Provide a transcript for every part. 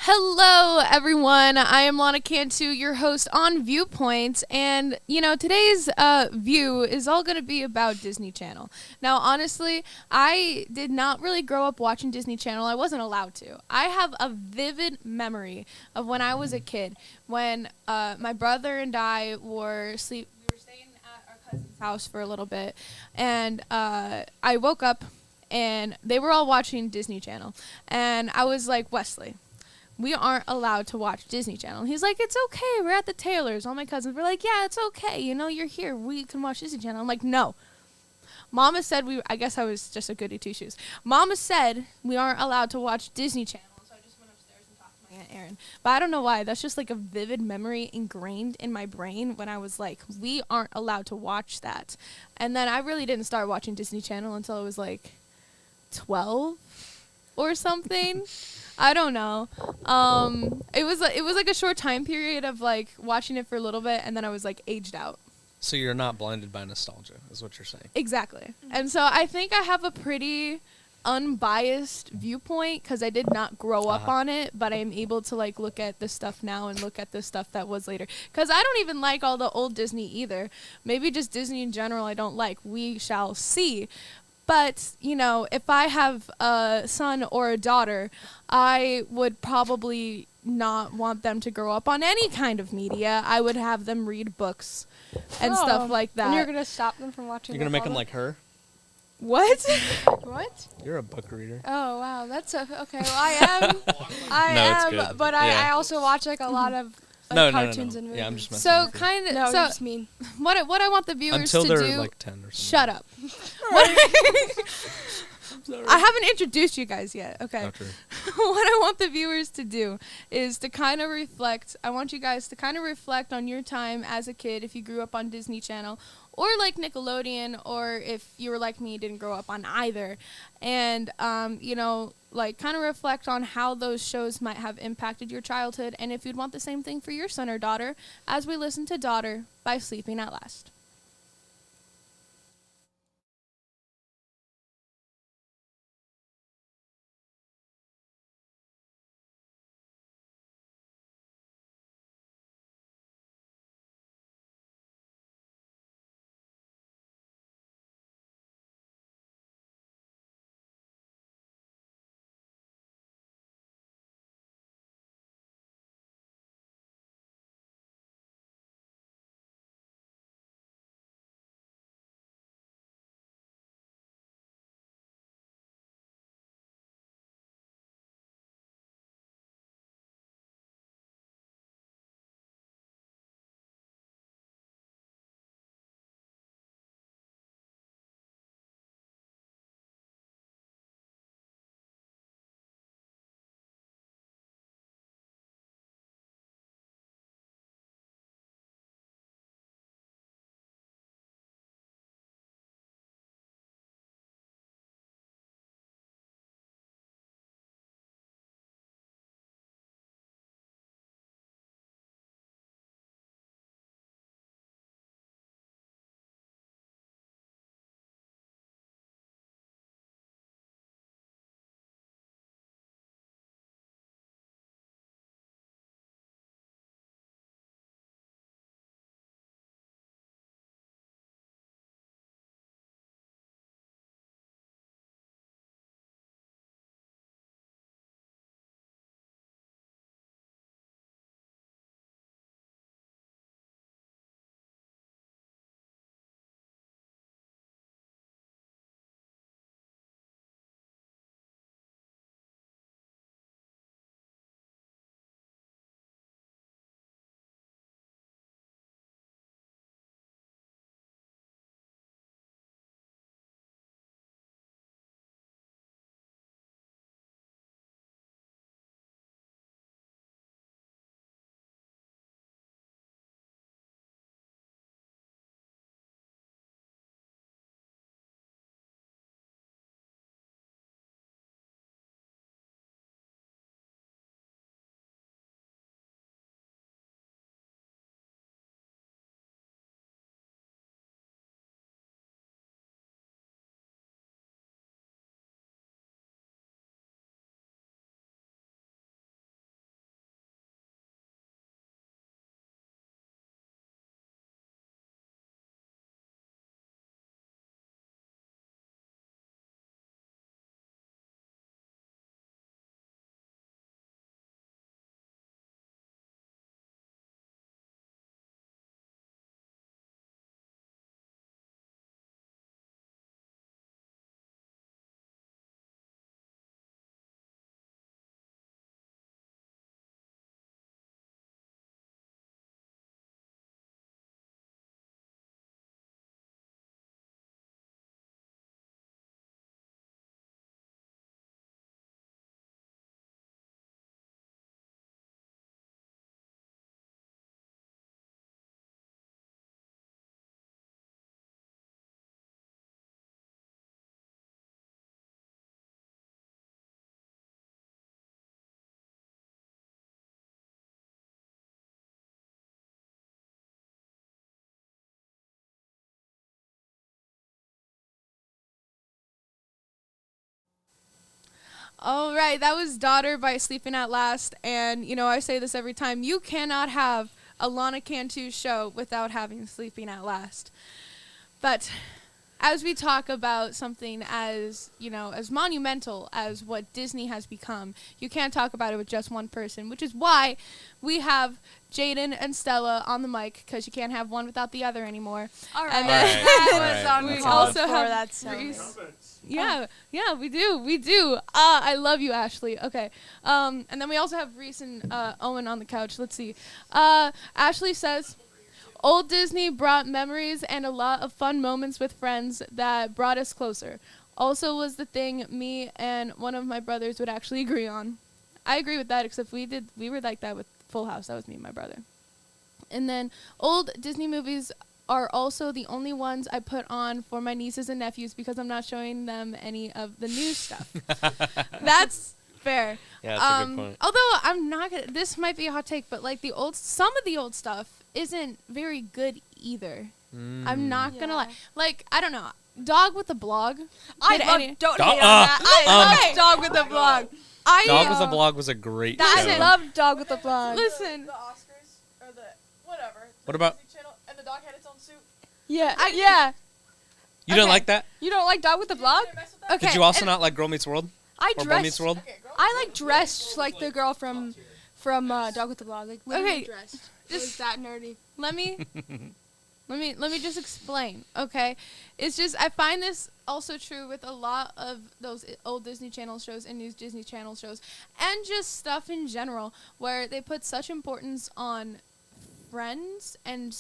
Hello, everyone. I am Lana Cantu, your host on Viewpoint, and today's view is all going to be about Disney Channel. Now, honestly, I did not really grow up watching Disney Channel. I wasn't allowed to. I have a vivid memory of when I was a kid, when my brother and I were staying at our cousin's house for a little bit, and I woke up, and they were all watching Disney Channel, and I was like, Wesley, we aren't allowed to watch Disney Channel. He's like, it's okay. We're at the Taylors. All my cousins were like, yeah, it's okay. You're here. We can watch Disney Channel. I'm like, no. Mama said I guess I was just a goody two-shoes. Mama said we aren't allowed to watch Disney Channel. So I just went upstairs and talked to my Aunt Erin. But I don't know why. That's just like a vivid memory ingrained in my brain when I was like, we aren't allowed to watch that. And then I really didn't start watching Disney Channel until I was like 12 or something. I don't know. It was like a short time period of like watching it for a little bit, and then I was like aged out. So you're not blinded by nostalgia, is what you're saying. Exactly. And so I think I have a pretty unbiased viewpoint because I did not grow up on it, but I am able to like look at the stuff now and look at the stuff that was later. Because I don't even like all the old Disney either. Maybe just Disney in general I don't like. We shall see. But, if I have a son or a daughter, I would probably not want them to grow up on any kind of media. I would have them read books and stuff like that. And you're going to stop them from watching You're going to make them like her? What? What? You're a book reader. Oh, wow. That's okay. Well, I am, good. but Yeah. I also watch like a lot of cartoons and movies. Yeah, I'm just messing So with you. kind of. No, so you're just mean. what I want the viewers Until to they're do. like 10 or something. Shut up. I haven't introduced you guys yet. Okay. Oh, true. What I want the viewers to do is to kind of reflect. I want you guys to kind of reflect on your time as a kid if you grew up on Disney Channel or like Nickelodeon, or if you were like me, didn't grow up on either. And, like kind of reflect on how those shows might have impacted your childhood, and if you'd want the same thing for your son or daughter, as we listen to Daughter by Sleeping at Last. All right, that was Daughter by Sleeping at Last. And, you know, I say this every time. You cannot have a Lana Cantu show without having Sleeping at Last. But as we talk about something as, you know, as monumental as what Disney has become, you can't talk about it with just one person, which is why we have Jaden and Stella on the mic, because you can't have one without the other anymore. All right. And That was we uncalled also for, have that sound. Reese. Yeah, we do. I love you, Ashley. Okay. And then we also have Reese and Owen on the couch. Let's see. Ashley says, old Disney brought memories and a lot of fun moments with friends that brought us closer. Also was the thing me and one of my brothers would actually agree on. I agree with that, except we were like that with Full House. That was me and my brother. And then old Disney movies are also the only ones I put on for my nieces and nephews because I'm not showing them any of the new stuff. That's fair. Yeah, that's a good point. Although I'm not gonna, this might be a hot take, but like some of the old stuff isn't very good either. I'm not gonna lie. Like, I don't know. Dog with a Blog. Don't hate on that. I love Dog with a Blog. Dog with a Blog was a great show. I love Dog with a Blog. Listen. The Oscars or the whatever. What about? Disney Channel, and the dog had its own suit. Yeah. You didn't like that? You don't like Dog with a Blog? Did I mess with that? Okay. Did you also not like Girl Meets World? I Or Boy Meets dressed. World? Okay, girl. I like dressed like the girl from Dog with the Blog. Like literally Okay, dressed. Just that nerdy. Let me just explain, okay? It's just I find this also true with a lot of those old Disney Channel shows and new Disney Channel shows, and just stuff in general, where they put such importance on friends and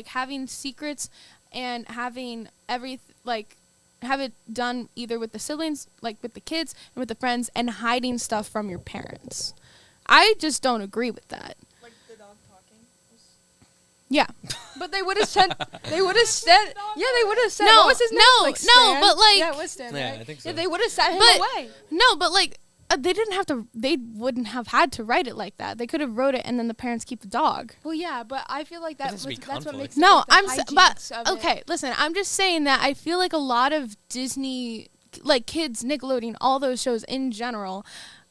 having secrets and having have it done either with the siblings, like with the kids and with the friends, and hiding stuff from your parents. I just don't agree with that. Like the dog talking. Yeah. But they would have said. Yeah, they would have said. No, what was his Netflix no, stand? but like, Yeah, it was Stan, Yeah, right? I think so. Yeah, they would have sent him But- away. no, but like, they wouldn't have had to write it like that. They could have wrote it and then the parents keep the dog. Well, yeah, but I feel like Doesn't be that's what conflict. makes No, it, like, I'm the but hijinks of it. okay, listen, I'm just saying that I feel like a lot of Disney, like kids, Nickelodeon, all those shows in general,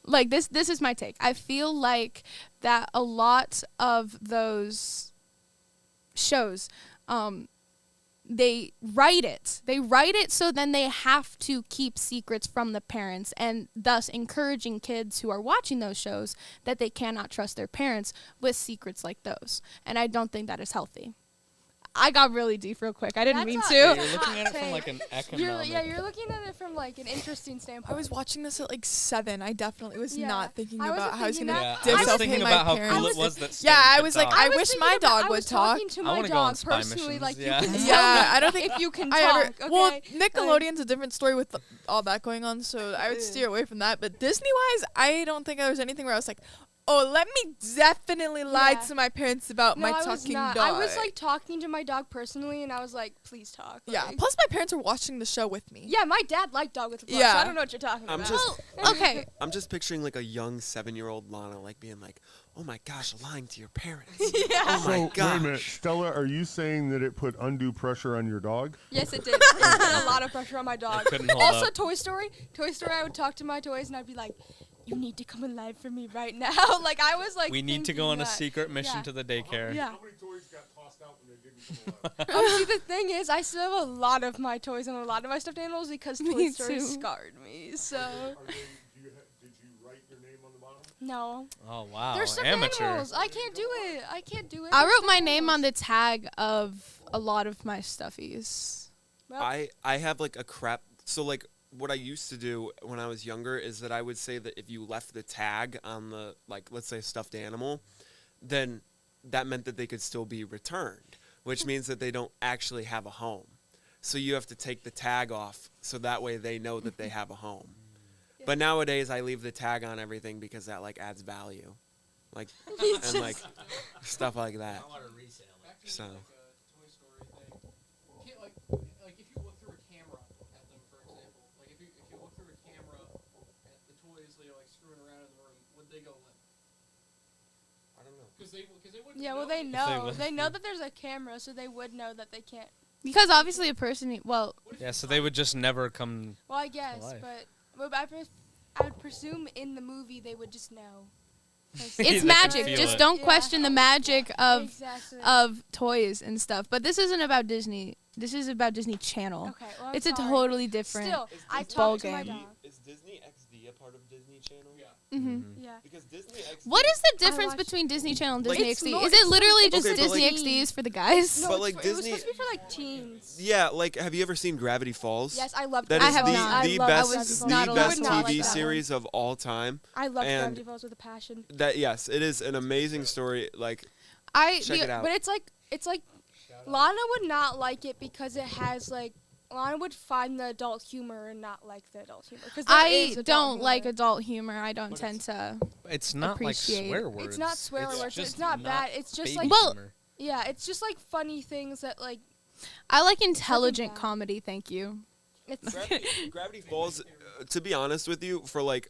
like this is my take. I feel like that a lot of those shows, they write it so then they have to keep secrets from the parents, and thus encouraging kids who are watching those shows that they cannot trust their parents with secrets like those. And I don't think that is healthy. I got really deep real quick. I didn't mean to. You're looking at it from like an economic. You're looking at it from like an interesting standpoint. I was watching this at like 7. I definitely was Yeah. not thinking I wasn't about how I was thinking gonna Yeah, that. I was disobey thinking my about how parents. cool it was that. Yeah, Stan I could was like, talk. I wish my dog would talk. talking to I my wanna go on dog spy personally, missions, like yeah. you can Yeah, tell I don't think if you can I talk. ever. Well, Okay? Nickelodeon's a different story with all that going on, so I would steer away from that. But Disney-wise, I don't think there was anything where I was like, oh, let me definitely lie Yeah. to my parents about No, my I was talking not. dog. I was like talking to my dog personally, and I was like, please talk. yeah. Like- Plus, my parents were watching the show with me. Yeah, my dad liked Dog with a Blog, so Yeah. I don't know what you're talking I'm about. just- Okay. I'm just picturing like a young 7-year-old Lana like being like, oh my gosh, lying to your parents. Yeah. Oh my So, wait a minute, gosh. Stella, are you saying that it put undue pressure on your dog? Yes, it did. It put a lot of pressure on my dog. couldn't hold Also, up. Toy Story. I would talk to my toys, and I'd be like, you need to come alive for me right now. Like, I was like, We need to go on a thinking secret mission Yeah. to the daycare. Yeah. many toys got tossed out when they didn't come alive? See, the thing is, I still have a lot of my toys and a lot of my stuffed animals because Toy Me Story too. scarred me. So, Did you write your name on the bottom? no. Oh wow, They're stuffed amateur. animals. I can't do it. I They're wrote my stuffed name on the animals. tag of a lot of my stuffies. Well, I have like a crap. So like what I used to do when I was younger is that I would say that if you left the tag on the, like, let's say a stuffed animal, then that meant that they could still be returned, which means that they don't actually have a home. So you have to take the tag off so that way they know that they have a home. But nowadays I leave the tag on everything because that like adds value. Like and like stuff like that. So Like if you look through a camera at them, for example, like if you look through a camera at the toys, they're like screwing around in the room, would they go limp? I don't know. Because they wouldn't. yeah, well, they they know. would. They know that there's a camera, so they would know that they can't. Because obviously a person, well, Yeah, so they would just never come. Well, I guess, life. but I I would presume in the movie they would just know. 'Cause They It's can magic. feel Just it. don't Yeah. question the magic Exactly. of toys and stuff. But this isn't about Disney. This is about Disney Channel. Okay, well, I'm It's a sorry. totally different. Still, Is I Disney talked to my XD dog. Is Disney XD a part of Disney Channel? Yeah. hmm Yeah. Because Disney XD. What is the difference watched- between Disney Channel and Like, Disney it's XD? more- Is it it's literally like- just Okay, but Disney like- XD is for the guys? No, But, it's like, it was Disney- supposed to be for like teens. Yeah, like have you ever seen Gravity Falls? Yes, I loved That Gravity is I have the, Falls. not. I the loved best Gravity Falls. not the allowed best to You would not TV like that one. series of all time. I loved and- Gravity Falls with a passion. That yes, it is an amazing story. Like check it out. But it's like Lana would not like it because it has like Lana would find the adult humor and not like the adult humor. 'Cause there I is adult don't like humor. adult humor. I don't But tend to. It's not like Appreciate- swear words. It's not swear words. just It's not bad. It's just baby like Well- humor. yeah. It's just like funny things that like I like intelligent bad. comedy. Thank you. it's Gravity Falls. To be honest with you, for like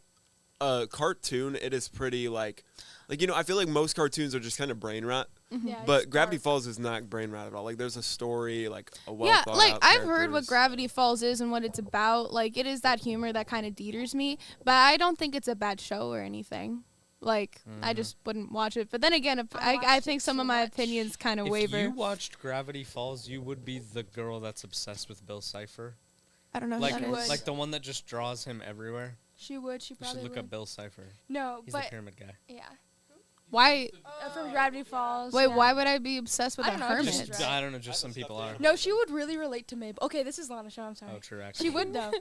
a cartoon, it is pretty like I feel like most cartoons are just kind of brain rot. yeah. But it's Gravity dark. Falls is not brain rot at all. Like there's a story, like a well Yeah, thought like out I've heard what characters. Gravity Falls is and what it's about. Like it is that humor that kind of deters me, but I don't think it's a bad show or anything. Like I just wouldn't watch it. But then again, if I I watched think it some so of my much. opinions kind of If waver. you watched Gravity Falls, you would be the girl that's obsessed with Bill Cipher. I don't know Like, who that would. is. like the one that just draws him everywhere. She would. She You should probably look would. up Bill Cipher. No, He's the but pyramid guy. yeah. Why? From Gravity Falls. Wait, yeah. why would I be obsessed with I a don't know, hermit? just- Just, I don't know, just some people are. No, she would really relate to Mabel. Okay, this is Lana show. I'm sorry. Oh, true, actually. She would though.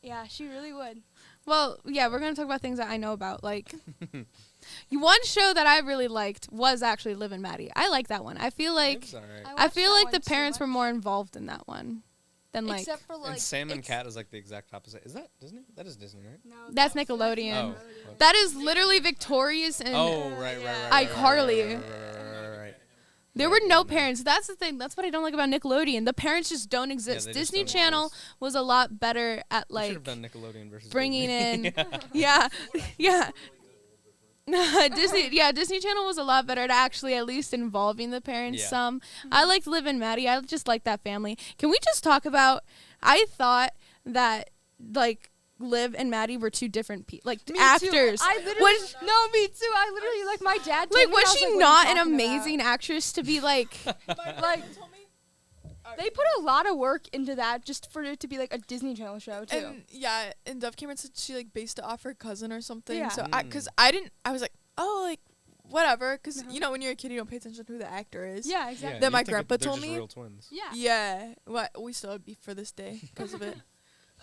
Yeah, she really would. Well, yeah, we're gonna talk about things that I know about. Like, one show that I really liked was actually Liv and Maddie. I like that one. I feel like It's alright. I watched feel that like the one so parents were much. more involved in that one than like. Except for like And Sam and it's- Cat is like the exact opposite. Is that Disney? That is Disney, right? No, That's Nickelodeon. Oh. That is literally Victorious and Oh, right. iCarly. Right. there were no parents. That's the thing. That's what I don't like about Nickelodeon. The parents just don't exist. they just Disney don't Channel exist. was a lot better at We should like have done Nickelodeon versus bringing Disney. in yeah. Disney Channel was a lot better at actually at least involving the parents Yeah. some. I liked Liv and Maddie. I just like that family. Can we just talk about I thought that like Liv and Maddie were two different like Me too. actors. I literally Was- no, me too. I literally like my dad. Told like me, was I she like, what are not you an talking amazing actress to be like Like they put a lot of work into that just for it to be like a Disney Channel show too. And yeah, and Dove Cameron said she like based it off her cousin or something. Yeah. So Mm. cause I didn't, I was like, oh, like whatever, because you know when you're a kid you don't pay attention to who the actor is. yeah, Yeah, exactly. Then you my think grandpa they're told just me- real twins. Yeah. Yeah, what we still have beef for this day because of it.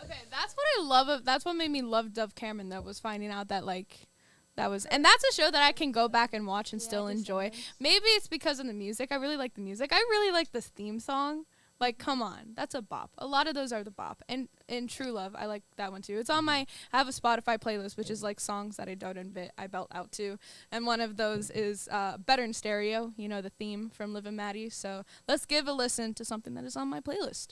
Okay, that's what I love. That's what made me love Dove Cameron. Though was finding out that like that was, and that's a show that I can go back and watch and still enjoy. Maybe it's because of the music. I really like the music. I really like this theme song. Like, come on, that's a bop. A lot of those are the bop. And in True Love, I like that one too. It's on my. I have a Spotify playlist which is like songs that I don't admit I belt out to, and one of those is Better in Stereo. You know the theme from Liv and Maddie. So let's give a listen to something that is on my playlist.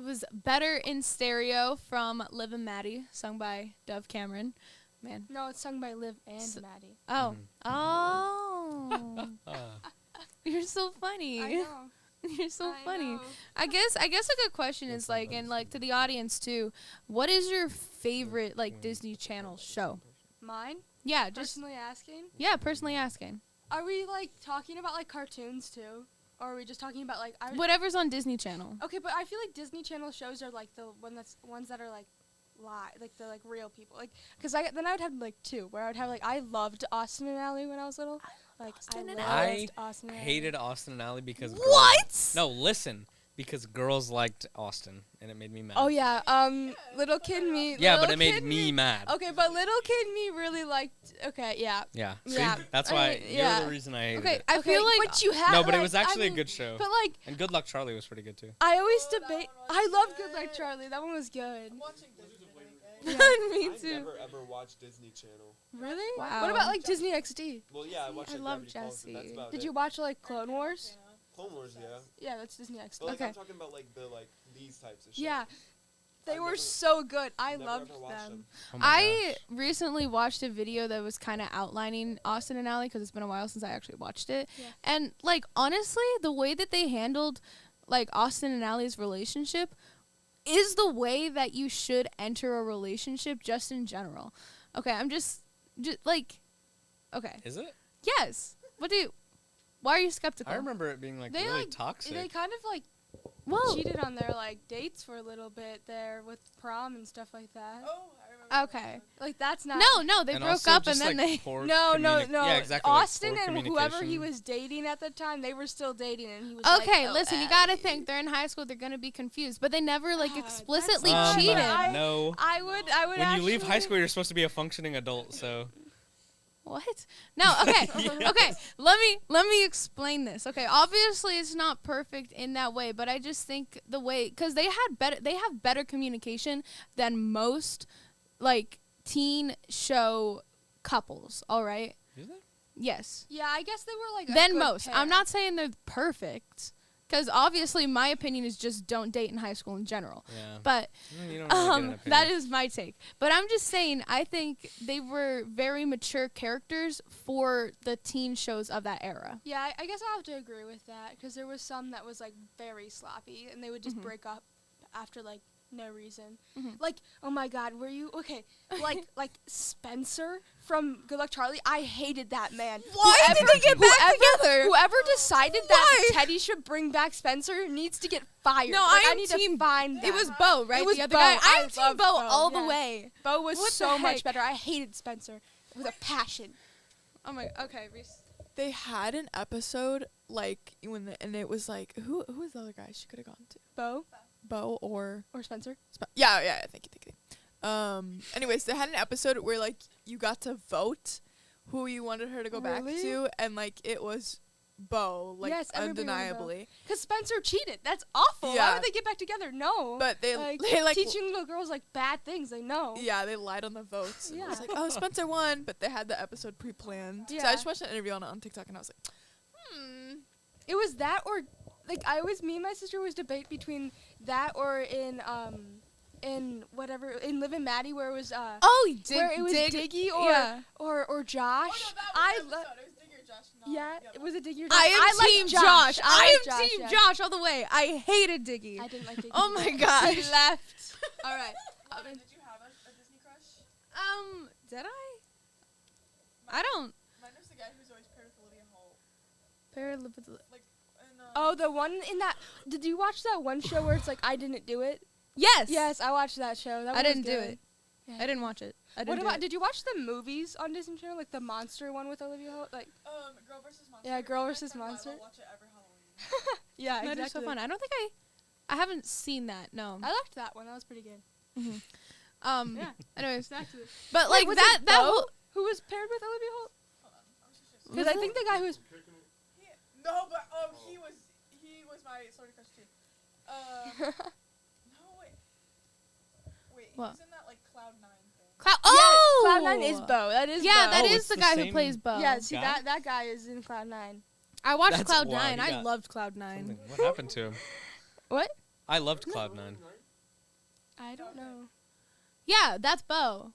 was Better in Stereo from Liv and Maddie, sung by Dove Cameron. Man. No, it's sung by Liv and S- Maddie. Oh. Mhm. Oh. You're so funny. I know. You're so I funny. know. I guess a good question is like, and like to the audience too, what is your favorite like Disney Channel show? Mine? Yeah, just Personally asking? personally asking. Are we like talking about like cartoons too? Or are we just talking about like Whatever's on Disney Channel. Okay, but I feel like Disney Channel shows are like the ones that are like like the like real people. Like cuz then I would have like two where I would have like I loved Austin and Ally when I was little. Like Austin and I Ally. loved Austin and Ally. Hated Austin and Ally because What? No, listen, because girls liked Austin and it made me mad. Oh yeah, little kid me. Yeah, but little it made kid me mad. Okay, but little kid me really liked. Okay, yeah. Yeah. See? Yeah. That's I why mean, you're yeah. the reason I hated Okay, it. I feel like but you had No, but it like, was actually I mean, a good show. But like And Good Luck Charlie was pretty good too. I always debate. I love Good Luck Charlie. That one was good. Me I too. never ever watched Disney Channel. Really? Wow. What about like Disney XD? Well, yeah, I watched I like love Gravity Falls, but that's Jessie. about Did it. you watch like Clone Wars? Clone Wars, yeah. Yeah, that's Disney XD. But like Okay. I'm talking about like the these types of shows. Yeah, they I've were never- so good. I never loved ever watched them. Oh my I gosh. recently watched a video that was kind of outlining Austin and Ally because it's been a while since I actually watched it. Yeah. And like honestly, the way that they handled like Austin and Ally's relationship is the way that you should enter a relationship just in general. Okay, I'm just like okay. Is it? Yes. Why are you skeptical? I remember it being like They, really like, toxic. They kind of like Well, cheated on their like dates for a little bit there with prom and stuff like that. Oh, I remember. okay. Like that's not. No, they And broke also up and just, then like, they poor No. Yeah, exactly. like, Austin poor and whoever he communication. was dating at the time, they were still dating, and he was Okay, like, "Oh, listen, you gotta Abby." think they're in high school, they're gonna be confused, but they never like That's explicitly not- cheated. I- No. I would. When you leave high actually- school, you're supposed to be a functioning adult. So What? No, okay. Okay. Let me explain this. Okay, obviously it's not perfect in that way, but I just think the way cuz they have better communication than most like teen show couples, all right? is it? Yes. Yeah, I guess they were like. a Than good most. pair. I'm not saying they're perfect cuz obviously my opinion is just don't date in high school in general. Yeah. But You don't really get an that opinion. is my take. But I'm just saying, I think they were very mature characters for the teen shows of that era. Yeah, I guess I'll have to agree with that because there was some that was like very sloppy, and they would just Mhm. break up after like no reason. Mhm. Like, oh my God, were you okay? Like Spencer from Good Luck Charlie, I hated that man. Why did they get back together? Whoever decided that Teddy should bring back Spencer needs to get fired. No, Like, I I am need team- to find It was them. Bo, right? It was the other Bo. guy. I I'm team loved Bo Bo, all the yeah. way. Bo was What the so much heck? better. I hated Spencer with a passion. Oh my. Okay, Reese. They had an episode like and it was like who was the other guy she could have gone to? Bo or Spencer. yeah, thank you. Anyways, they had an episode where like you got to vote who you wanted her to go back Really? to, and like it was Bo, like Yes, everybody wanted Bo. undeniably. Because Spencer cheated. That's awful. Why Yeah. would they get back together? No. But they like, they like teaching little girls like bad things. They know. yeah, they lied on the votes. Yeah. It was Yeah. like, oh, Spencer won, but they had the episode pre-planned. So I Yeah. just watched an interview on TikTok, and I was like, It was that or like me and my sister always debate between that or in whatever in Liv and Maddie where it was Oh, where it was Diggy or yeah. or Josh. I love. Yeah, it was a Diggy or Josh. I am like team Josh. I like am team yeah. Josh all the way. I hated Diggy. I didn't like Diggy. Oh my god. He left. All right. did you have a Disney crush? Did I? I don't. Mine was the guy who was always paired with Olivia Holt. Paralip- Oh, the one in that. Did you watch that one show where it's like I didn't do it? Yes. Yes, I watched that show. That I one was didn't do good. it. Yeah. I didn't watch it. I What didn't do about? it. Did you watch the movies on Disney Channel, like the monster one with Olivia Holt? Like, Girl versus Monster. Yeah, Girl vs. Monster. Watch it every Halloween. yeah, That exactly. is so fun. I don't think I haven't seen that. No. I liked that one. That was pretty good. Yeah. Anyways, Exactly. but like was that it that Bo whole, who was paired with Olivia Holt? Because Was I think the guy who was No, but he was my sort of crush too. No wait. Wait, he What? was in that like Cloud9 thing. Oh, Cloud9 is Bo. That is Yeah, Bo. that Oh, is it's the the guy who same plays Bo. Yeah, see Guy? that guy is in Cloud9. I watched That's Cloud9. wild. You I got loved Cloud9. What happened to him? What? I loved Cloud9. I don't know. Yeah, that's Bo.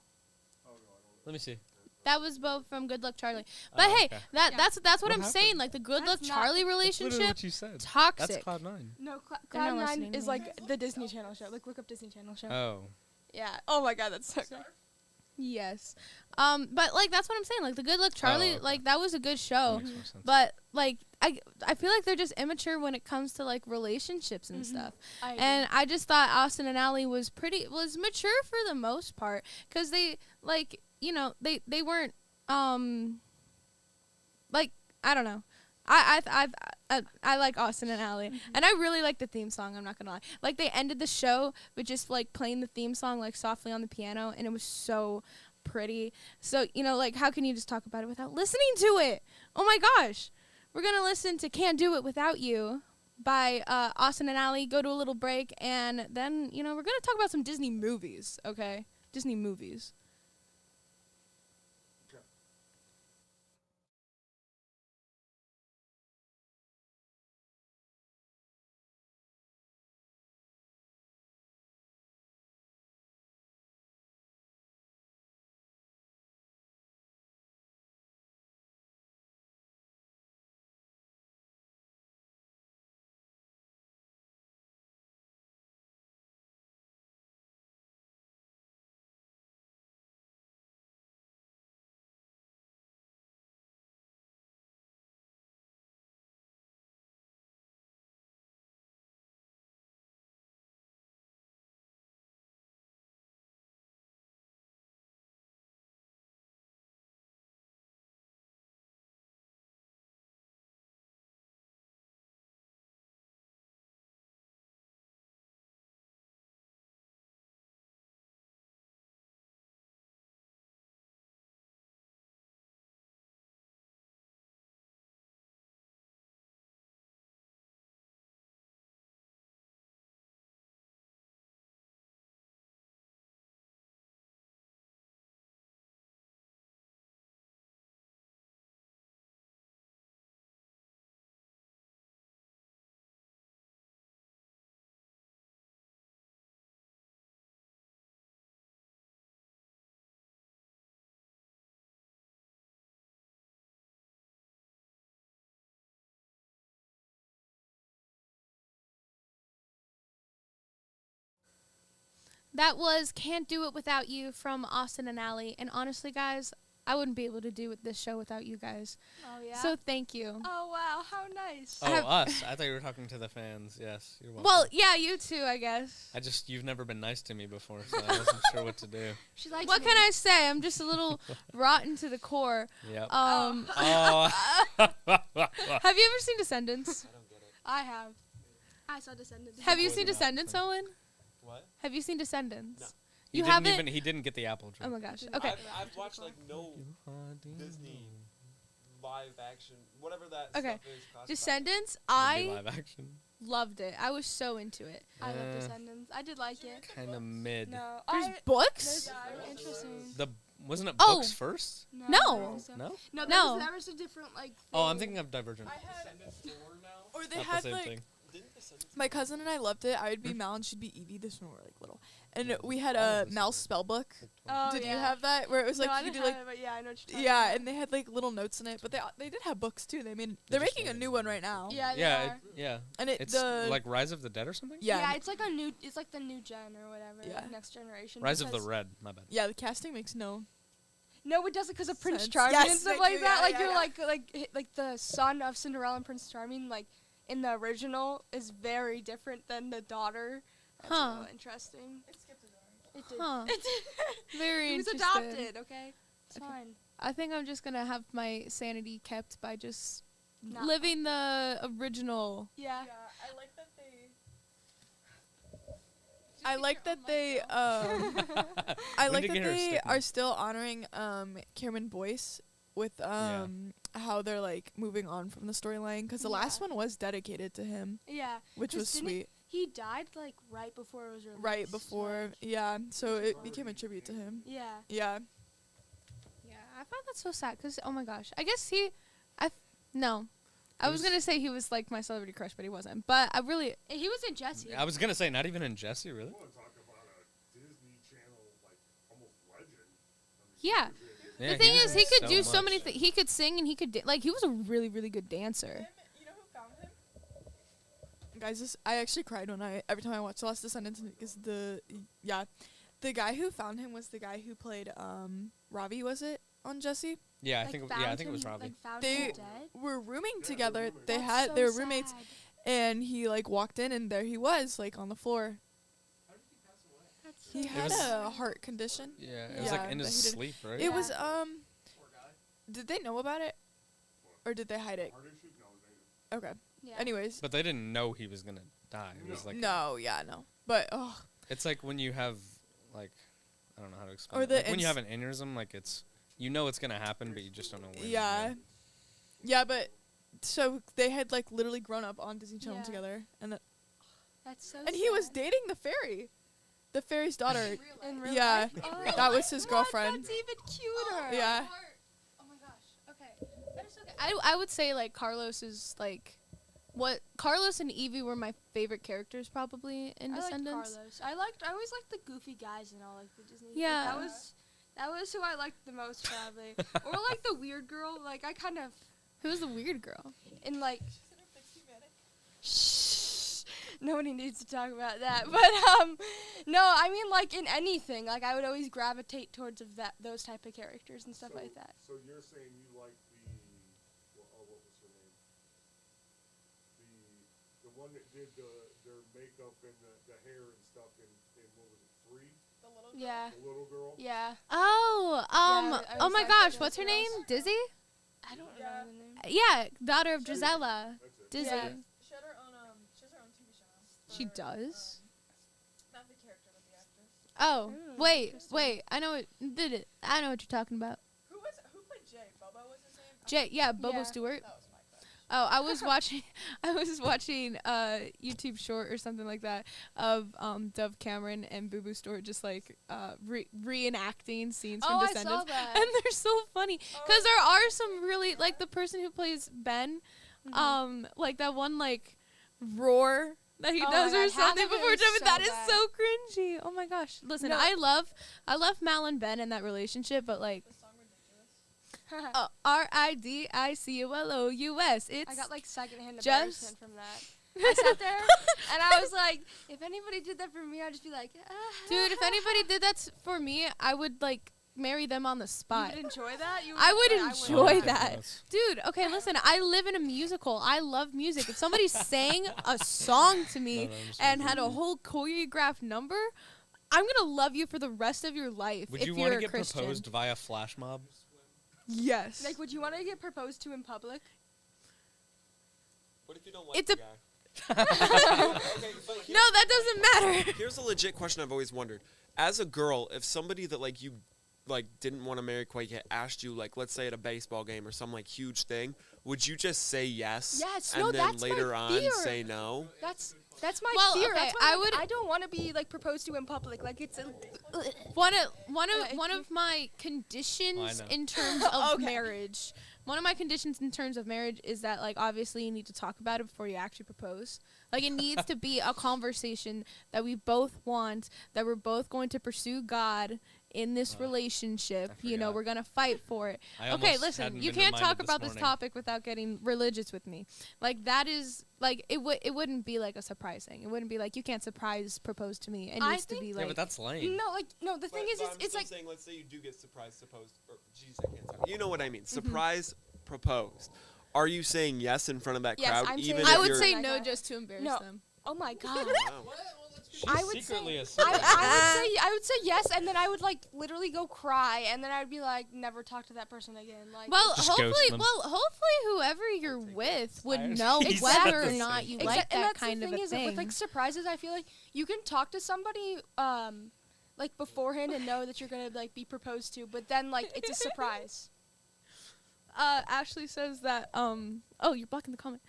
Let me see. That was Bo from Good Luck Charlie. But Oh, hey, okay. that's what, What I'm saying. happened? Like the Good Luck That's not- Charlie That's literally relationship, what you said. toxic. That's Cloud9. No, They're not Cloud9 listening is to me. like the Disney Channel show. Like look up Disney Channel show. Oh. Yeah. Oh my God, that's so good. Yes. But like that's what I'm saying. Like the Good Luck Charlie, okay. like that was a good That show. makes more sense. But like I feel like they're just immature when it comes to like relationships and stuff. I agree. And I just thought Austin and Ally was mature for the most part, cuz they like, you know, they weren't like I don't know. I like Austin and Ally, and I really like the theme song. I'm not gonna lie. Like they ended the show with just like playing the theme song like softly on the piano, and it was so pretty. So you know, like how can you just talk about it without listening to it? Oh my gosh, we're gonna listen to "Can't Do It Without You" by Austin and Ally. Go to a little break, and then you know we're gonna talk about some Disney movies. Okay, Disney movies. That was "Can't Do It Without You" from Austin and Ally. And honestly, guys, I wouldn't be able to do this show without you guys. Oh yeah. So thank you. oh wow, how nice. Oh, us. I thought you were talking to the fans. Yes, you're welcome. Well, yeah, you too, I guess. You've never been nice to me before, so I wasn't sure what to do. She likes What me. can I say? I'm just a little rotten to the core. Yep. Oh. Oh. Have you ever seen Descendants? I have. I saw Descendants. Have you Avoid seen the Descendants, mouth Owen? What? Have you seen Descendants? No. You haven't? He didn't get the apple joke. Oh my gosh. Okay. I've watched like no Disney live action, whatever that Okay. stuff is. classified. Descendants, Would be I live action. loved it. I was so into it. I love Eh. Descendants. I did like it. Kind of mid. No. There's There's books? interesting. Wasn't it Oh. books first? No. No. I don't think so. No. No. No. There was a different like. Oh, I'm thing. thinking of Divergent. Or they Not the had same like thing. my cousin and I loved it. I would be Mal and she'd be Evie. This when we were like little, and we had a Mal's spell book. Oh, Did yeah. you have that? Where it was like no, I you could didn't do like have it, but yeah, I know what you're talking yeah, about. and they had like little notes in it. But they did have books too. They're just making a new one right now. Yeah, they Yeah. are. Yeah. and It's like Rise of the Dead or something. yeah, it's like a new. It's like the new gen or whatever. Yeah. Like next generation. Rise of the because- Red. My bad. yeah. The casting makes no. No, it doesn't because of Prince Sense. Charming Yes, and stuff thank like you, that. yeah, Like yeah, you're yeah. like the son of Cinderella and Prince Charming. Like in the original is very different than the daughter. That's a Huh. little interesting. It did. Huh. It did. Very He was interesting. adopted. Okay, it's Okay. fine. I think I'm just gonna have my sanity kept by just Not- living the original. Yeah. I like that they. I like that they. I When like did you that get her they stick are man? still honoring Cameron Boyce with how they're like moving on from the storyline because the last Yeah. one was dedicated to him, Yeah. which 'Cause was didn't sweet. He died like right before it was released. Right before, like- yeah. So it became a tribute to him. yeah. Yeah. Yeah, I find that so sad because oh my gosh, I guess no, I was gonna say he was like my celebrity crush, but he wasn't. But I really, He was in Jesse. I was gonna say not even in Jesse, really. I want to talk about a Disney Channel like almost legend. yeah. Yeah, The thing is, he could do so much. many things. He could sing and he could like he was a really really good dancer. You know who found him? Guys, I actually cried every time I watched The Last Descendants because the guy who found him was the guy who played Ravi, was it, on Jesse? Yeah, I Like, think found it was him, Robbie. Like found They him dead. were rooming Yeah, together. they're roommates. That's They were so roommates, sad. and he like walked in and there he was like on the floor. How did he pass away? That's He so had was- a heart condition. Yeah, it was Yeah, like in but his he didn't- sleep, right? It was Yeah. Poor guy. Did they know about it, or did they hide it? Heart issues? No, they Okay. Yeah. Anyways, But they didn't know he was gonna die. It was like no, yeah, no. But oh, it's like when you have like I don't know how to explain. Or it. the Like when you ins- have an aneurysm, like it's it's gonna happen, but you just don't know when. yeah, yeah. But so they had like literally grown up on Disney Channel Yeah. together, and That's so. he was sad. dating the fairy's daughter. In real Yeah, life? Oh, that was his what? girlfriend. That's even cuter. Yeah. Oh my gosh. Okay. That is okay. I would say like Carlos is like what Carlos and Evie were my favorite characters probably in I liked Descendants. Carlos. I always liked the goofy guys and all like the Disney. Yeah. That was who I liked the most probably. Or like the weird girl. Like I kind of Who's the weird girl? in like. Shh. Nobody needs to talk about that. But no, I mean like in anything. Like I would always gravitate towards those type of characters and stuff like that. So you're saying you like what was her name? The one that did their makeup and the hair and stuff in what was it, 3? Yeah. The little girl? Yeah. Oh, I oh always my liked gosh, those what's her girls. name? Dizzy? I don't remember the name. Yeah, daughter of Gisela. That's it. Dizzy. Yeah. She had her own TV show. She does. Not the character, but the actress. Oh, Mm, wait. interesting. I know I know what you're talking about. Who played Jay? Bobo was his name. Bobo Yeah. Stewart. That was my crush. Oh, I was watching YouTube short or something like that of Dove Cameron and Boo Boo Stewart just like reenacting scenes from Oh, I Descendants. saw that. And they're so funny because there are some really like the person who plays Ben, Mm-hmm. like that one like roar that he Oh does my or God, half something of it before was jumping. so That is bad. so cringy. Oh my gosh! Listen, No. I love Mal and Ben in that relationship, but like The song Ridiculous. RIDICULOUS. It's I got like secondhand just- embarrassment from that. I sat there and I was like, if anybody did that for me, I'd just be like, dude. If anybody did that for me, I would like marry them on the you spot. would enjoy that. You I would but enjoy not. that. Dude, okay, listen, I live in a musical. I love music. If somebody sang a song to me and had a whole choreographed number, I'm gonna love you for the rest of your life. Would if you you're want a to get Christian. proposed via flash mob? Yes. Like, would you want to get proposed to in public? What if you don't like It's the a- guy? Okay, but No, that doesn't matter. here's a legit question I've always wondered. As a girl, if somebody that like you like didn't want to marry quite yet asked you, like, let's say at a baseball game or some like huge thing, would you just say yes? Yes, and no, then that's my later on fear. say no? That's my Well, fear. okay, That's why I would- I don't want to be like proposed to in public. Like it's one if of my conditions know. in terms of Okay. marriage. One of my conditions in terms of marriage is that like obviously you need to talk about it before you actually propose. Like it needs to be a conversation that we both want, that we're both going to pursue God in this relationship. I You know, forgot. we're gonna fight for it. I Okay, almost listen, hadn't you been can't talk reminded about this morning. topic without getting religious with me. Like that is like it wouldn't be like a surprise thing. It wouldn't be like you can't surprise propose to me. It I needs to think- be Yeah, like but that's lame. no. The thing is, I'm it's still like saying, let's say you do get surprise proposed. Or, geez, I can't talk. You know what I mean? Surprise proposed. Are you saying yes in front of that Yes, crowd? I'm even saying if I would you're- say Like no that. just to embarrass No. them. oh my god. Wow. Well, let's be She's I would secretly a I sinner. would say yes, and then I would like literally go cry, and then I'd be like, never talk to that person again. Like, Well, Just ghost them. hopefully whoever you're with would I- know He said whether the or same not you thing. like and that that's kind the of thing a is thing. with like surprises, I feel like you can talk to somebody like beforehand and know that you're gonna like be proposed to, but then like it's a surprise. Ashley says that oh, you're blocking the comment.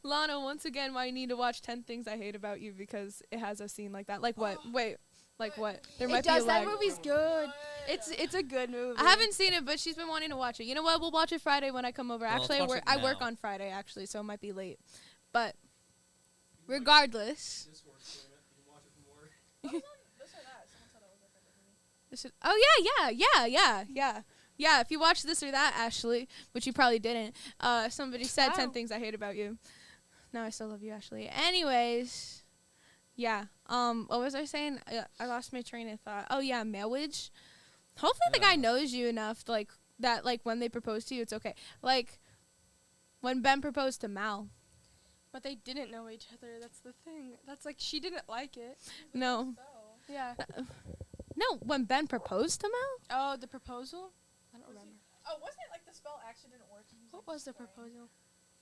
Lana, once again, I need to watch 10 Things I Hate About You because it has a scene like that. Like what? Wait. Like what? There It might does. be a That lag. movie's good. It's a good movie. I haven't seen it, but she's been wanting to watch it. You know what? We'll watch it Friday when I come over. No, let's Actually, watch it I work now. on Friday actually, so it might be late. But regardless, Discord stream it. You can watch it from work. yeah. If you watch this or that, Ashley, which you probably didn't, somebody said 10 Wow. things I hate about you. No, I still love you, Ashley. Anyways, yeah. What was I saying? I lost my train of thought. Oh yeah, marriage. Hopefully the guy Yeah. knows you enough, like that. Like when they propose to you, it's okay. Like when Ben proposed to Mal. But they didn't know each other. That's the thing. That's like she didn't like it. No, Yeah. no. When Ben proposed to Mal. Oh, the proposal? I don't remember. Oh, wasn't it like the spell actually didn't work? What was the proposal?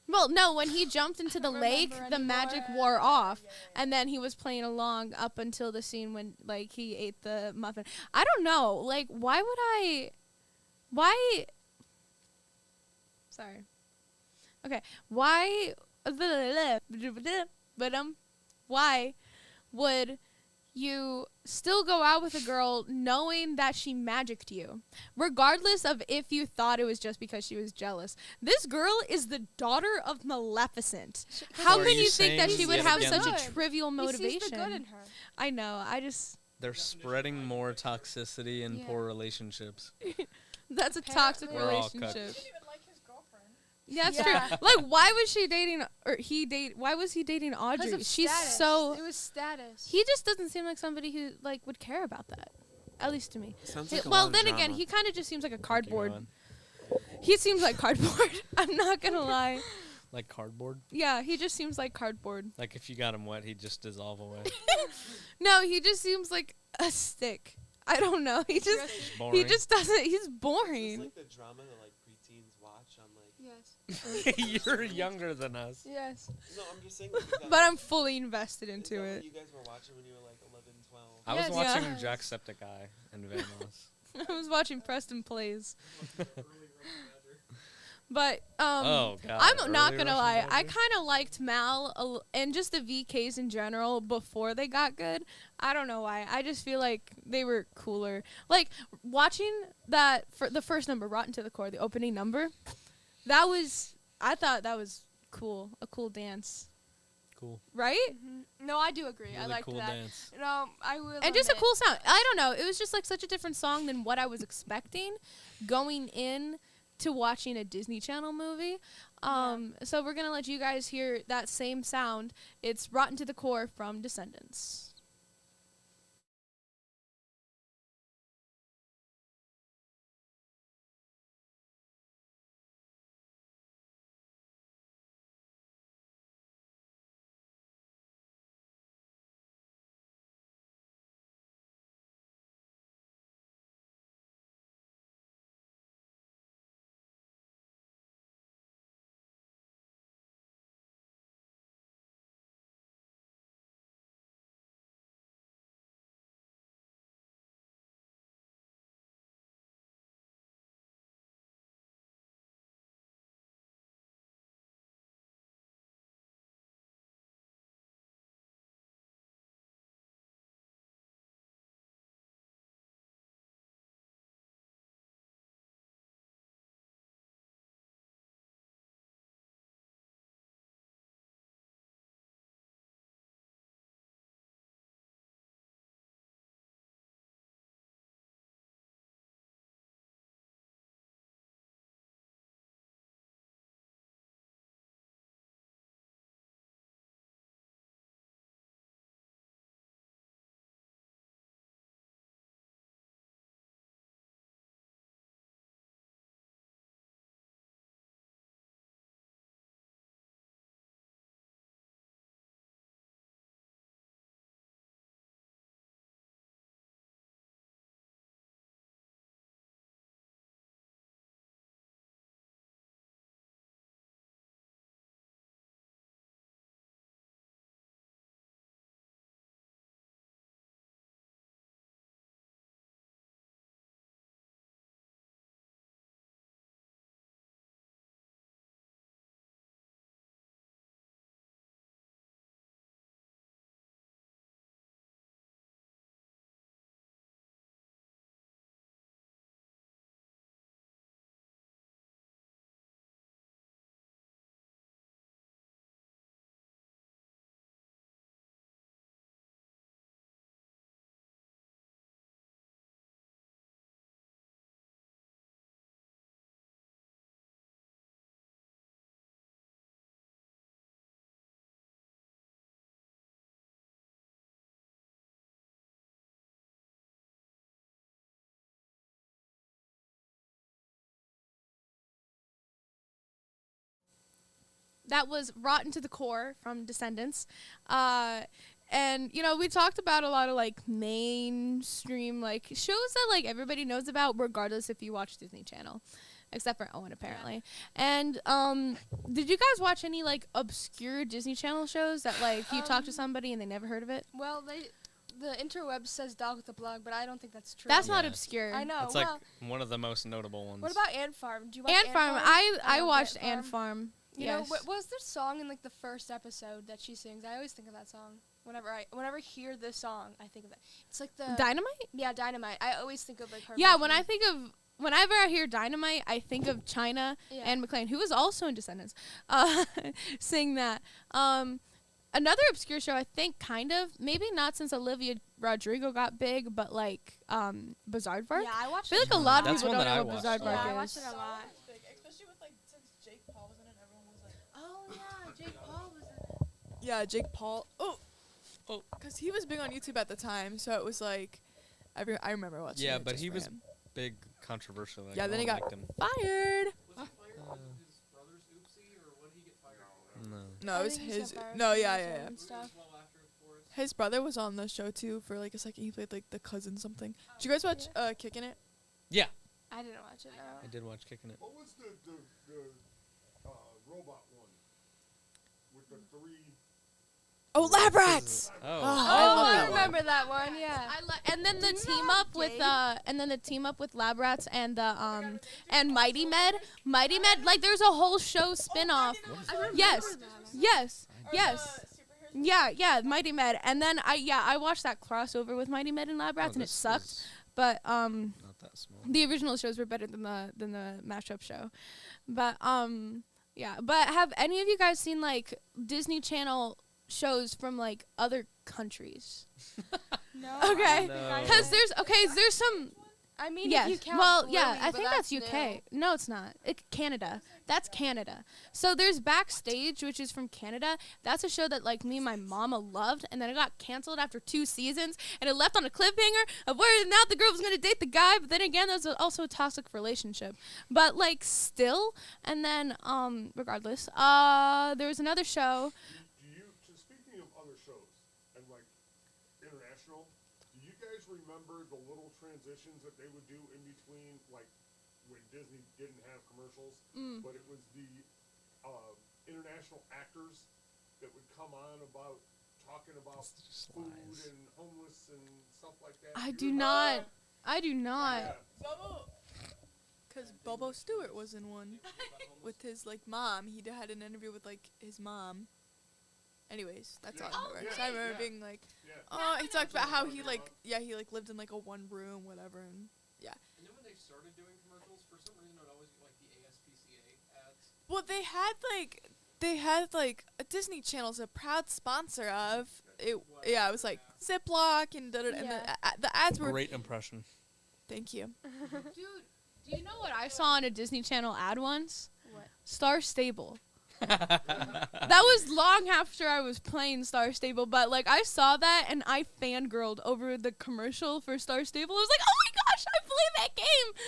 Well, no, when he jumped into the don't lake, remember the magic anymore. wore off, and then he was playing along up until the scene when, like, he ate the muffin. I don't know, like, why would I? Why? Sorry. Okay, why? Why would you still go out with a girl knowing that she magicked you, regardless of if you thought it was just because she was jealous? This girl is the daughter of Maleficent. How So are can you you think that saying she would yet have again- such a Good. trivial He sees motivation? the good in her. I know. I just They're spreading more toxicity in Yeah. poor relationships. that's a toxic Apparently- We're all cooked. relationship. Didn't even like his girlfriend. Yeah, that's Yeah. true. Like, why was she dating why was he dating 'Cause Audrey? of She's status. so It was status. he just doesn't seem like somebody who like would care about that. At least to me. Sounds like a Well, lot of then again, drama. he kind of just seems like a Keep cardboard. going. He seems like cardboard. I'm not gonna lie. Like cardboard. Yeah, he just seems like cardboard. Like if you got him wet, he'd just dissolve away. No, he just seems like a stick. I don't know. He just It's boring. he just doesn't. He's Is this boring. like the drama that like preteens watch on like? Yes. You're younger than us. Yes. No, I'm just saying. Like, is that But like- I'm fully invested is into that what it. you guys were watching when you were like 11, 12? I was Yes. watching Yeah. Jacksepticeye and Vamos. I was watching Preston Plays. Early Russian Badger. But Oh god. I'm not early gonna Russian lie. I Badger? kind of liked Mal and just the VKs in general before they got good. I don't know why. I just feel like they were cooler. Like watching that for the first number, Rotten to the Core, the opening number. I thought that was cool. A cool dance, Cool. right? No, I do agree. I Really liked cool that. dance. No, I will. And just a admit- cool sound. I don't know. It was just like such a different song than what I was expecting going in to watching a Disney Channel movie. So we're gonna let you guys hear that same sound. It's Rotten to the Core from Descendants. that was rotten to the core from Descendants. And you know, we talked about a lot of like mainstream like shows that like everybody knows about, regardless if you watch Disney Channel, except for Owen apparently. And did you guys watch any like obscure Disney Channel shows that like you talk to somebody and they never heard of it? Well, the interweb says dog with a blog, but I don't think that's true. That's not Yeah. obscure. I know. It's like well, one of the most notable ones. what about Ant Farm? Do you watch Ant Farm. I love watched Ant Ant Farm. You Yes. know, what was their song in like the first episode that she sings? I always think of that song. Whenever I hear this song, I think of it. It's like the Dynamite? yeah, Dynamite. I always think of like her. Yeah, version. whenever I hear Dynamite, I think of China Yeah. and McLean, who was also in Descendants, sing that. Another obscure show, I think, kind of, maybe not since Olivia Rodrigo got big, but like Bizarre Bark. Yeah, I watched. I feel like a it lot of That's people one don't that know I what Bizarre watched. Bark Yeah, I is. watched it a lot. Especially with like since Jake Paul was in it, everyone was like, Oh yeah, Jake Paul was in it. yeah, Jake Paul. Oh, because he was big on YouTube at the time, so it was like, I remember watching. Yeah, it but just he for was him. big controversial. Like, Yeah, no then he one got liked him. fired. Was he fired because his brother's oopsie, or what did he get fired for? No. No, I it was think he got his. fired No, from yeah, the yeah, show yeah. and stuff. Well after, of course. His brother was on the show too for like a second. He played like the cousin something. Did you guys watch Kicking It? Yeah, I didn't watch it. No. I did watch Kicking It. What was the robot one with the three? Oh, Lab Rats. Oh. Oh, I that one. remember that one. Yeah. And then the Do you team know up with Gabe? Lab Rats and the and Mighty Med. Mighty Med, like there's a whole show spin-off. Yes. Yes. Yes. Yeah, Mighty Med. And then I watched that crossover with Mighty Med and Lab Rats and it this sucked. was But not that small. the original shows were better than the mashup show. But yeah. But have any of you guys seen like Disney Channel shows from like other countries? No. Okay. No. Cuz there's some I mean, yes. if you count Well, Bluey, yeah, I but think that's UK. new. No, it's not. Canada. That's Canada. So there's Backstage, which is from Canada. That's a show that like me and my mama loved, and then it got canceled after 2 seasons, and it left on a cliffhanger of where now the girl was gonna date the guy, but then again, that was also a toxic relationship. But like still, and then regardless, there was another show. Speaking of other shows and like international, do you guys remember the little transitions that they would do in between, like when Disney didn't have commercials, but it was the international actors that would come on about talking about It's just food lies. and homeless and stuff like that? I You do remember not. that? I do not. Yeah. Because Bobo Stewart was in one with his like mom. He had an interview with like his mom. Anyways, that's all I remember. So I remember being like, Yeah. he talked about how he like he like lived in like a one room whatever and And then when they started doing commercials, for some reason it would always be like the ASPCA ads. well they had like a Disney Channel's a proud sponsor of it. Yeah, it was like Ziploc and and the ads were. Great impression. Thank you. Dude, do you know what I saw on a Disney Channel ad once? What? Star Stable. That was long after I was playing Star Stable, but like I saw that and I fangirled over the commercial for Star Stable. I was like, oh my gosh, I play that game.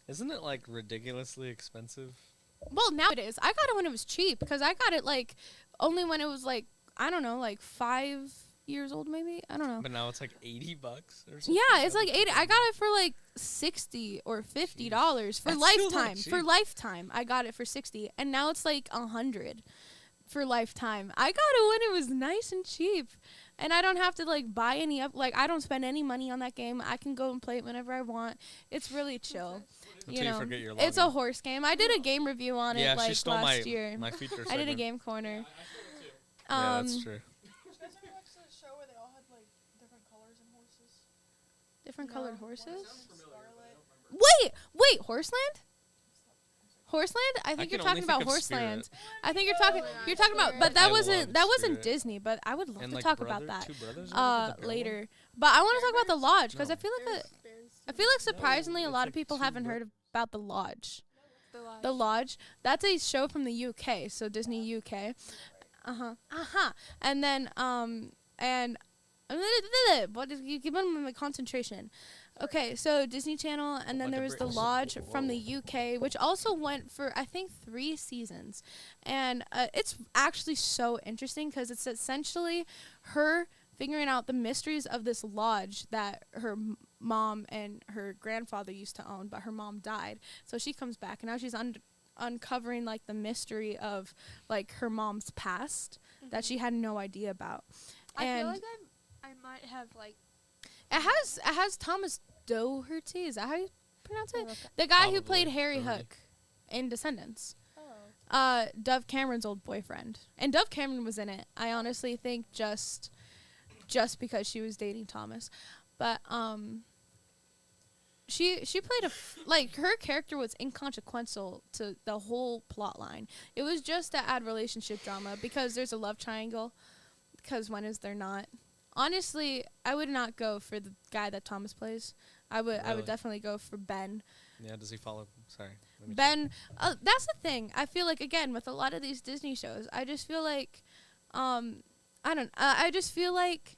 Isn't it like ridiculously expensive? Well, now it is. I got it when it was cheap because I got it like only when it was like, I don't know, like 5 years old maybe. I don't know. But now it's like $80 or something. Yeah, it's like 80. I got it for like $60 or $50 for That's still not lifetime. For cheap. lifetime, I got it for 60, and now it's like 100 for lifetime. I got it when it was nice and cheap, and I don't have to like buy any up. Like I don't spend any money on that game. I can go and play it whenever I want. It's really chill. Until you forget your It's a login. horse game. I did a game review on Yeah, it like she stole last year. my feature I did a segment. game corner. Yeah, that's true. Did you guys ever watch the show where they all had like different colors and horses? Different No. colored horses. Scarlet. Wait, Horseland? Horseland? I think can you're talking only think about of Spirit. Horseland. I think you're talking about, but I that wasn't love Spirit. Spirit. Disney. But I would love And to like talk brother, about that two brothers or whatever, the bear later. one? But I want to talk about the Lodge because No. I feel like Bears. I feel like surprisingly a it's lot like of people two haven't bro- heard about the Lodge. The Lodge. The Lodge. That's a show from the UK, so Disney UK. And then and What is you give them my concentration? Okay, so Disney Channel, and then Like there a was The British- Lodge from the UK, which also went for I think 3 seasons, and it's actually so interesting because it's essentially her figuring out the mysteries of this lodge that her mom and her grandfather used to own, but her mom died, so she comes back and now she's uncovering like the mystery of like her mom's past that she had no idea about. I And feel like I might have like. it has Thomas Doherty. Is that how you pronounce it? Okay. The guy who Probably. played Harry Doherty. Hook in Descendants. Oh. Dove Cameron's old boyfriend. And Dove Cameron was in it. I honestly think just because she was dating Thomas. But she played like her character was inconsequential to the whole plot line. It was just to add relationship drama because there's a love triangle. Because when is there not? Honestly, I would not go for the guy that Thomas plays. I would Really? definitely go for Ben. Yeah, does he follow? Sorry. let me check. Ben, that's the thing. I feel like again with a lot of these Disney shows, I just feel like, I just feel like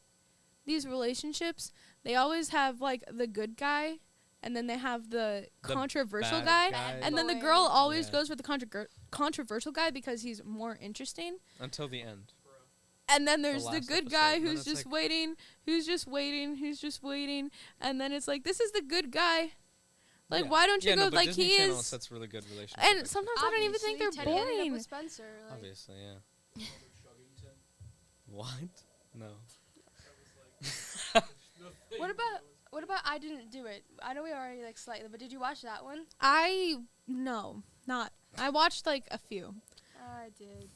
these relationships, they always have like the good guy, and then they have the controversial bad guy, guy. and then the Boy. girl always Yeah. goes for the controversial guy because he's more interesting. Until the end. And then there's the last good episode, guy and then who's it's just like- waiting, and then it's like this is the good guy. Like Yeah. why don't you Yeah, go no, but like Disney he Channel is? sets really good relationships. And sometimes I don't even think they're Obviously, Teddy ended up boring. with Spencer. Like, Obviously, yeah. What? No. what about I Didn't Do It? I know we already like slightly, but did you watch that one? I watched like a few. I did.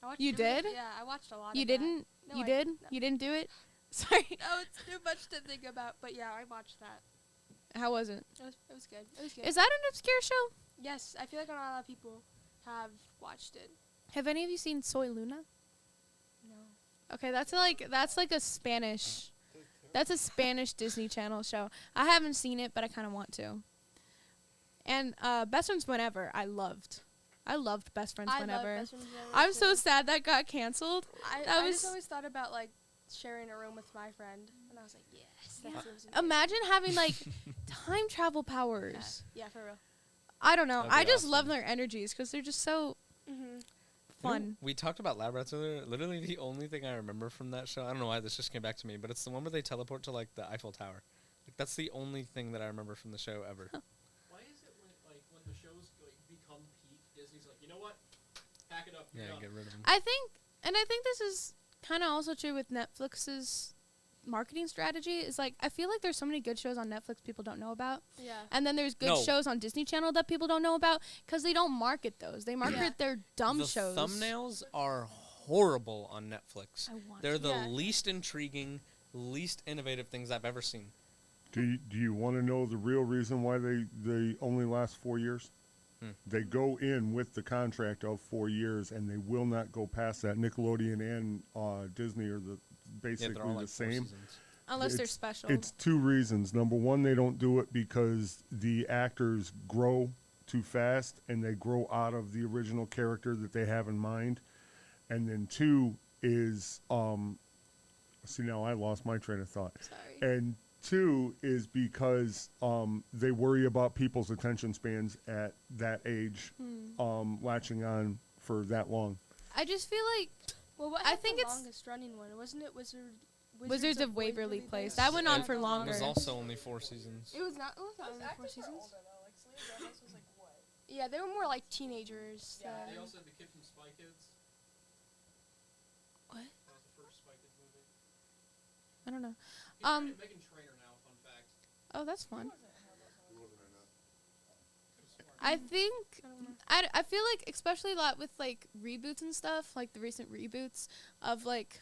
I watched You did? Yeah, I watched a lot. You of that. didn't? No, You I- did? no. You didn't do it? Sorry. No, it's too much to think about. But yeah, I watched that. How was it? It was good. It was good. Is that an obscure show? Yes, I feel like not a lot of people have watched it. Have any of you seen Soy Luna? No. Okay, that's like a Spanish. That's a Spanish Disney Channel show. I haven't seen it, but I kind of want to. And Best Friends Whenever, I loved Best Friends I love Whenever. Best Friends Whenever, I'm so too. sad that got canceled. That I was- just always thought about like sharing a room with my friend, and I was like, yes, that seems amazing. Imagine having like time travel powers. Yeah, for real. I don't know. That'd be I just awesome. love their energies because they're just so Mm-hmm. fun. We talked about lab rats earlier. Literally, the only thing I remember from that show, I don't know why this just came back to me, but it's the one where they teleport to like the Eiffel Tower. Like that's the only thing that I remember from the show ever. Why is it when the shows like become peak, Disney's like, you know what? Pack it up. You're Yeah, done." get rid of them. I think this is kind of also true with Netflix's marketing strategy. Is like I feel like there's so many good shows on Netflix people don't know about, Yeah. and then there's good No. shows on Disney Channel that people don't know about because they don't market those. They market Yeah. their dumb the shows. thumbnails are horrible on Netflix. I want They're to. the Yeah. least intriguing, least innovative things I've ever seen. Do you want to know the real reason why they only last 4 years? They go in with the contract of 4 years, and they will not go past that. Nickelodeon and Disney are Yeah, basically they're all like the 4 same. seasons. Unless they're It's- special. It's 2 reasons. Number one, they don't do it because the actors grow too fast and they grow out of the original character that they have in mind. And then 2 is, see, now I lost my train of thought. Sorry. And 2 is because they worry about people's attention spans at that age, latching on for that long. I just feel like Well, what I had think the it's- longest running one? Wasn't it Wizards of Waverly Place. That went on It- for It longer. was also only 4 seasons. It was not. It was not only 4 seasons. Yeah, they were more like teenagers. They than- also had the kid from Spy Kids. What? That was the first Spy Kids movie. I don't know. He's married to Um, Meghan Trainor now. Fun fact. Oh, that's fun. He was smart. I think I don't know. I feel like especially a lot with like reboots and stuff, like the recent reboots of like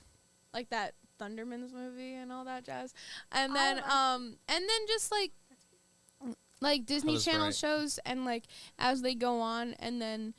that Thundermans movie and all that jazz, and I then like- and then just like Disney That is Channel right. shows and like as they go on and then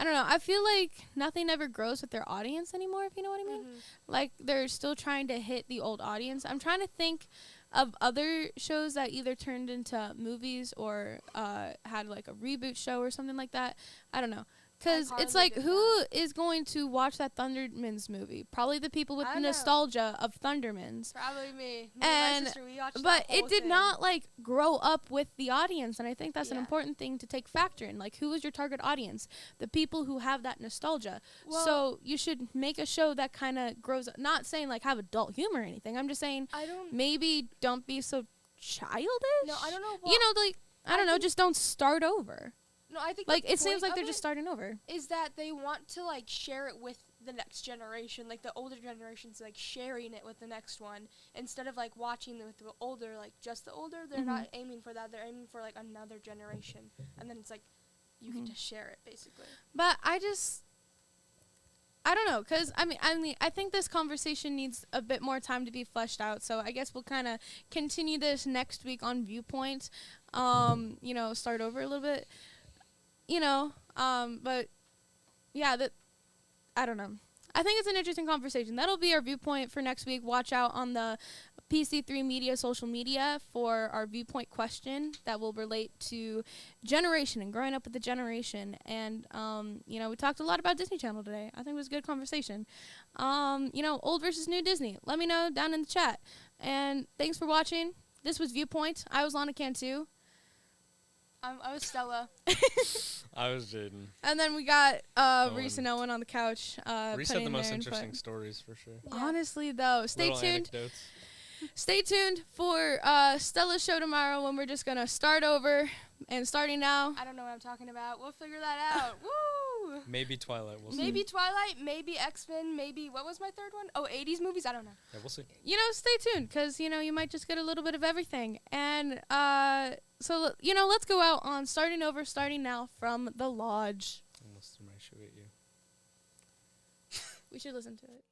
I don't know. I feel like nothing ever grows with their audience anymore, if you know what I mean. Mhm. Like they're still trying to hit the old audience. I'm trying to think of other shows that either turned into movies or had like a reboot show or something like that. I don't know. Because I it's hardly like, did who is going to watch that Thundermans movie? Probably the people with I the know. nostalgia of Thundermans. Probably me. And- My sister, we watched But that whole it did thing. not like grow up with the audience, and I think that's an Yeah. important thing to take factor in. Like, who is your target audience? The people who have that nostalgia. Well- So you should make a show that kind of grows. Not saying like have adult humor or anything. I'm just saying I don't. maybe don't be so childish. No, I don't know. You know, like I don't know, think- just don't start over. No, I think Like the it seems point like of they're just it starting over. is that they want to like share it with the next generation, like the older generations, like sharing it with the next one instead of like watching with the older, like just the older. They're not aiming for that. They're aiming for like another generation, and then it's like you get to share it basically. But I don't know, cause I mean, I think this conversation needs a bit more time to be fleshed out. So I guess we'll kind of continue this next week on Viewpoint. You know, start over a little bit. You know, but yeah, I don't know. I think it's an interesting conversation. That'll be our Viewpoint for next week. Watch out on the PC3 Media social media for our Viewpoint question that will relate to generation and growing up with the generation. And, you know, we talked a lot about Disney Channel today. I think it was a good conversation. You know, old versus new Disney. Let me know down in the chat. And thanks for watching. This was Viewpoint. I was Lana Cantu. I was Stella. I was Jaden. And then we got Owen. Reese and Owen on the couch. Reese putting had the most their interesting input. stories for sure. Yeah. Honestly, though, stay Little tuned. anecdotes. Stay tuned for Stella's show tomorrow when we're just going to start over. And starting now. I don't know what I'm talking about. We'll figure that out. Woo! Maybe Twilight. We'll see. Maybe Twilight, maybe X-Men, maybe what was my third one? Oh, 80s movies. I don't know. Yeah, we'll see. You know, stay tuned because, you know, you might just get a little bit of everything. And so, you know, let's go out on Starting Over, Starting Now from The Lodge. Almost threw my shoe at you. We should listen to it.